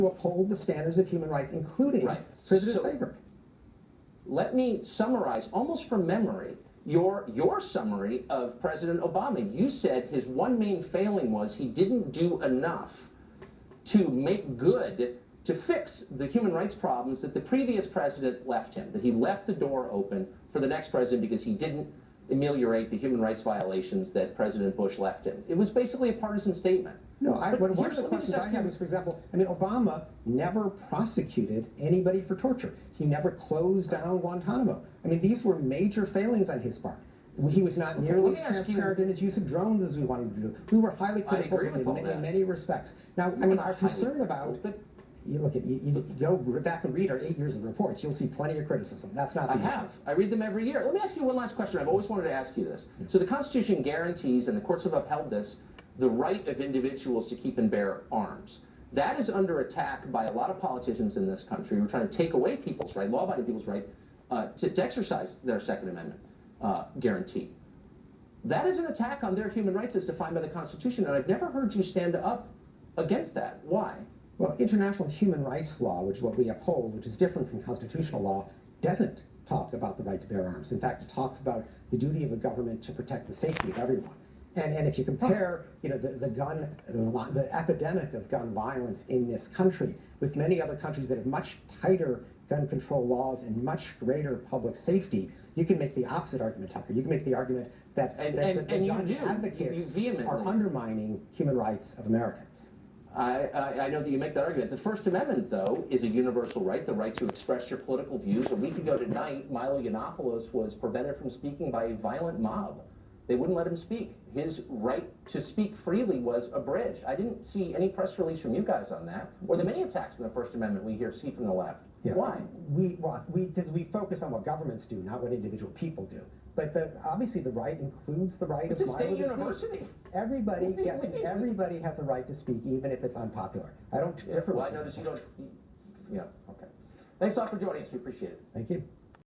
to uphold the standards of human rights, including prisoner slavery. Let me summarize, almost from memory, your summary of President Obama. You said his one main failing was he didn't do enough to make good, to fix the human rights problems that the previous president left him, that he left the door open for the next president because he didn't ameliorate the human rights violations that President Bush left him. It was basically a partisan statement. No, one of the questions I have is, for example, I mean, Obama never prosecuted anybody for torture. He never closed down Guantanamo. I mean, these were major failings on his part. He was not nearly as transparent in his use of drones as we wanted to do. We were highly critical in many respects. Now, I mean, our concern about... You look at you go back and read our 8 years of reports. You'll see plenty of criticism. That's not the issue. I have. I read them every year. Let me ask you one last question. I've always wanted to ask you this. So the Constitution guarantees, and the courts have upheld this, the right of individuals to keep and bear arms. That is under attack by a lot of politicians in this country who are trying to take away people's right, law-abiding people's right, to exercise their Second Amendment guarantee. That is an attack on their human rights as defined by the Constitution, and I've never heard you stand up against that. Why? Well, international human rights law, which is what we uphold, which is different from constitutional law, doesn't talk about the right to bear arms. In fact, it talks about the duty of a government to protect the safety of everyone. And if you compare, you know, the epidemic of gun violence in this country with many other countries that have much tighter gun control laws and much greater public safety, you can make the opposite argument, Tucker. You can make the argument that the gun advocates are undermining human rights of Americans. I know that you make that argument. The First Amendment, though, is a universal right, the right to express your political views. A week ago tonight, Milo Yiannopoulos was prevented from speaking by a violent mob. They wouldn't let him speak. His right to speak freely was abridged. I didn't see any press release from you guys on that, or the many attacks on the First Amendment we see from the left. Yeah. Why? Because we focus on what governments do, not what individual people do. But obviously the right includes the right of It's a state university. Everybody has a right to speak, even if it's unpopular. I don't differ with I notice you don't. Yeah, okay. Thanks a lot for joining us. We appreciate it. Thank you.